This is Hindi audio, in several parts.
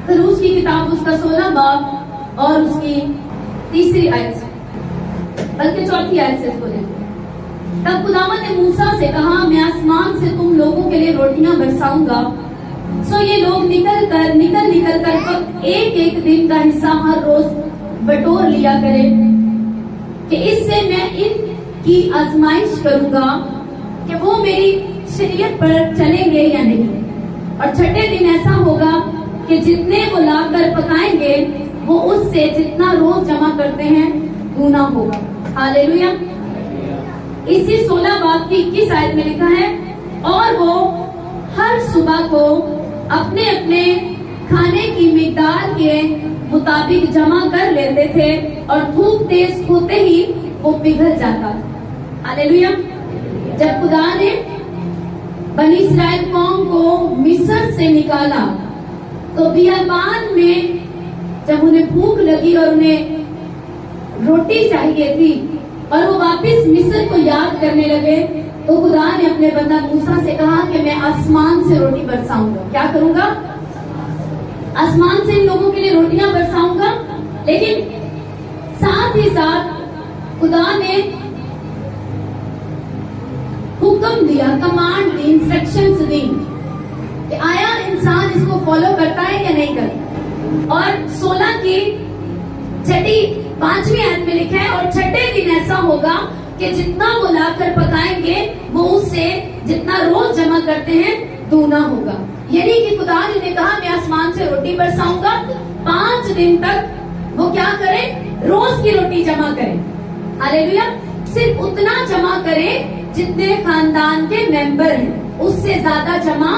खरूज की किताब उसका 16 बाब और उसकी 3री आयत से, बल्कि 4थी आयत से इसको देखो। तब खुदावंद ने मूसा से कहा, मैं आसमान से तुम लोगों के लिए रोटियां बरसाऊंगा, सो ये लोग निकल कर एक एक दिन का हिस्सा हर रोज बटोर लिया करें, कि इससे मैं इनकी आजमाइश करूंगा कि वो मेरी शरीयत पर चलेंगे या नहीं। और छठे दिन ऐसा होगा कि जितने वो लाकर पकाएंगे वो उससे जितना रोज जमा करते हैं गुना होगा। हालेलुया। इसी 16 बाब की 21 आयत में लिखा है, और वो हर सुबह को अपने अपने खाने की मिकदार के मुताबिक जमा कर लेते थे, और धूप तेज होते ही वो पिघल जाता। हालेलुया। जब खुदा ने बनी इस्राएल कौम को मिस्र से निकाला तो बियाबान में जब उन्हें भूख लगी और उन्हें रोटी चाहिए थी और वो वापस मिस्र को याद करने लगे, तो खुदा ने अपने बंदा मूसा से कहा कि मैं आसमान से रोटी बरसाऊंगा। क्या करूंगा? आसमान से इन लोगों के लिए रोटियां बरसाऊंगा। लेकिन साथ ही साथ खुदा ने हुक्म दिया, कमांड दी, इंस्ट्रक्शंस दी कि आया इंसान इसको फॉलो करता है या नहीं करता। और 16 की 5वीं आयत में लिखा है, और छठे दिन ऐसा होगा कि जितना वो लाकर पकाएंगे वो उससे जितना रोज जमा करते हैं दूना होगा। यानी कि खुदा ने कहा, मैं आसमान से रोटी बरसाऊंगा, 5 दिन तक वो क्या करें? रोज की रोटी जमा करें। हालेलुया। सिर्फ उतना जमा करें जितने खानदान के मेंबर हैं, उससे ज्यादा जमा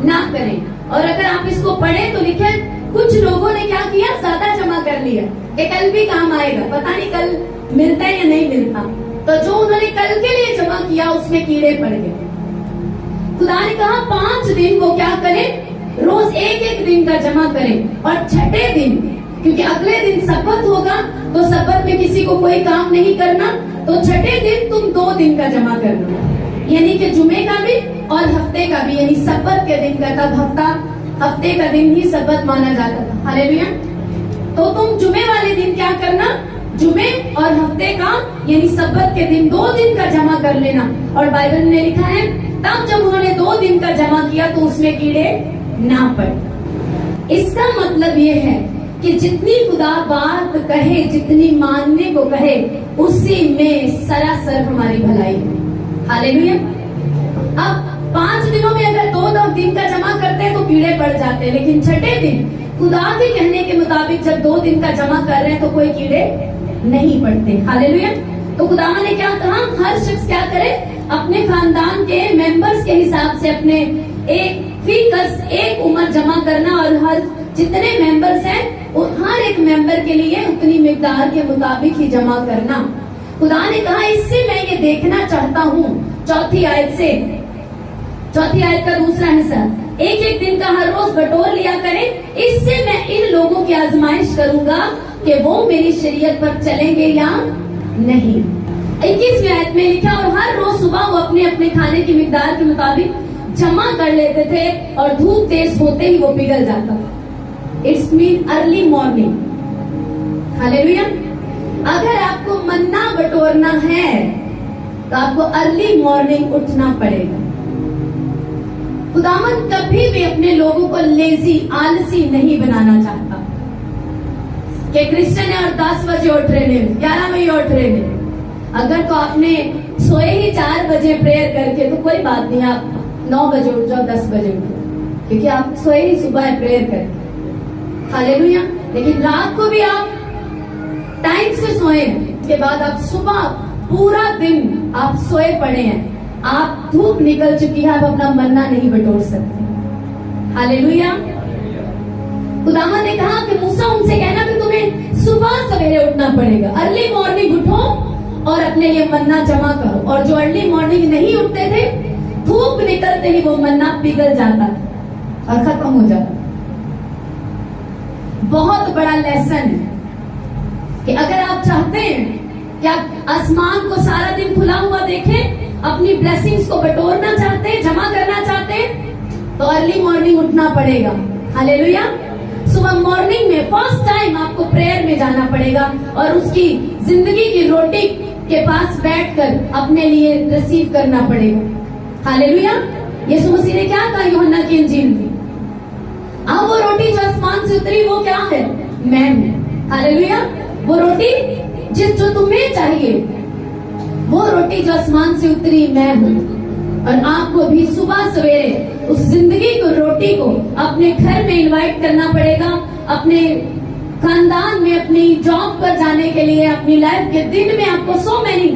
ना करें। और अगर आप इसको पढ़ें तो लिखे कुछ लोगों ने क्या किया? ज्यादा जमा कर लिया कि कल भी काम आएगा, पता नहीं कल मिलता है या नहीं मिलता। तो जो उन्होंने कल के लिए जमा किया उसमें कीड़े पड़ गए। खुदा ने कहा 5 दिन वो क्या करें? रोज एक एक दिन का जमा करें। और छठे दिन, क्योंकि अगले दिन सब्बत होगा तो सब्बत में किसी को कोई काम नहीं करना, तो छठे दिन तुम 2 दिन का जमा करना, यानी कि जुमे का भी और हफ्ते का भी, यानी सब्बत के दिन का। तब हफ्ते का दिन ही सब्बत माना जाता था। हालेलुया। तो तुम जुमे वाले दिन क्या करना? जुमे और हफ्ते का यानी सब्बत के दिन 2 दिन का जमा कर लेना। और बाइबल में लिखा है, तब जब उन्होंने 2 दिन का जमा किया तो उसमें कीड़े ना पड़े। इसका मतलब ये है कि जितनी खुदा बात कहे, जितनी मानने को कहे, उसी में सरासर हमारी भलाई है। हालेलुया। अब 5 दिनों में अगर 2 दिन का जमा करते हैं तो कीड़े पड़ जाते हैं, लेकिन छठे दिन खुदा के कहने के मुताबिक जब 2 दिन का जमा कर रहे हैं तो कोई कीड़े नहीं पड़ते। हालेलुया। तो खुदा ने क्या कहा? हर शख्स क्या करे? अपने खानदान के मेंबर्स के हिसाब से अपने एक उम्र जमा करना, और हर जितने मेंबर्स हैं हर एक मेंबर के लिए उतनी मिकदार के मुताबिक ही जमा करना। खुदा ने कहा, इससे मैं ये देखना चाहता हूँ, 4थी आयत का दूसरा हिस्सा, एक एक दिन का हर रोज बटोर लिया करें, इससे मैं इन लोगों की आजमाइश करूंगा कि वो मेरी शरीयत पर चलेंगे या नहीं। 21वीं आयत में लिखा, और हर रोज सुबह वो अपने अपने खाने की मिकदार के मुताबिक जमा कर लेते थे, और धूप तेज होते ही वो पिघल जाता था। It's mean early morning. Hallelujah. अगर आपको मन्ना बटोरना है तो आपको अर्ली मॉर्निंग उठना पड़ेगा। खुदावंद कभी भी अपने लोगों को लेजी, आलसी नहीं बनाना चाहता कि क्रिश्चियन है और 10 बजे उठ रहे हैं, 11 बजे उठ रहे हैं। अगर तो आपने सोए ही 4 बजे प्रेयर करके तो कोई बात नहीं, आप 9 बजे उठ जाओ, 10 बजे उठ जाओ, क्योंकि आप सोए ही सुबह प्रेयर करके। हालेलुया। लेकिन रात को भी आप टाइम से सोए, के बाद आप सुबह पूरा दिन आप सोए पड़े हैं, आप धूप निकल चुकी है, आप अपना मन्ना नहीं बटोर सकते। हालेलुया। खुदावंद ने कहा कि मूसा उनसे कहना कि तुम्हें सुबह सवेरे उठना पड़ेगा, अर्ली मॉर्निंग उठो और अपने लिए मन्ना जमा करो। और जो अर्ली मॉर्निंग नहीं उठते थे, धूप निकलते ही वो मन्ना पिघल जाता था और खत्म हो जाता। बहुत बड़ा लेसन है कि अगर आप चाहते हैं कि आप आसमान को सारा दिन खुला हुआ देखें, अपनी ब्लेसिंग्स को बटोरना चाहते हैं, जमा करना चाहते हैं, तो अर्ली मॉर्निंग उठना पड़ेगा। हालेलुया। सुबह मॉर्निंग में फर्स्ट टाइम आपको प्रेयर में जाना पड़ेगा और उसकी जिंदगी की रोटी के पास बैठकर अपने लिए रिसीव करना पड़ेगा। हालेलुया। यीशु मसीह ने क्या कहा यूहन्ना की इंजील में? अब वो रोटी जो आसमान से उतरी वो क्या है? मैं हूं। हालेलुया। वो रोटी जो तुम्हें चाहिए, वो रोटी जो आसमान से उतरी मैं हूं। और आपको भी सुबह सवेरे उस जिंदगी को, रोटी को अपने घर में इनवाइट करना पड़ेगा, अपने खानदान में, अपनी जॉब पर जाने के लिए, अपनी लाइफ के दिन में आपको सो मेनी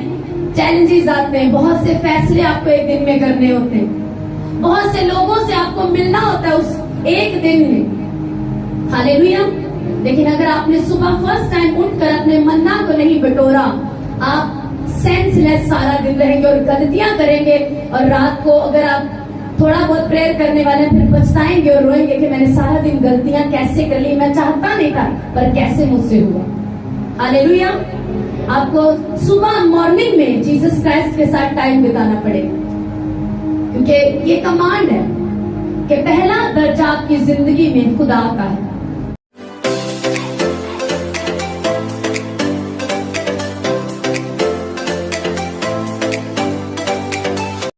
चैलेंजेस आते हैं। बहुत से फैसले आपको एक दिन में करने होते हैं, बहुत से लोगों से आपको मिलना होता है उस एक दिन में। हालेलुया। लेकिन अगर आपने सुबह फर्स्ट टाइम उठकर अपने मन्ना को नहीं बटोरा, आप सेंसलेस सारा दिन रहेंगे और गलतियां करेंगे। और रात को अगर आप थोड़ा बहुत प्रेयर करने वाले, फिर पछताएंगे और रोएंगे कि मैंने सारा दिन गलतियां कैसे कर ली, मैं चाहता नहीं था पर कैसे मुझसे हुआ। हालेलुया। आपको सुबह मॉर्निंग में जीसस क्राइस्ट के साथ टाइम बिताना पड़ेगा, क्योंकि ये कमांड है कि पहला दर्जा आपकी जिंदगी में खुदा का है।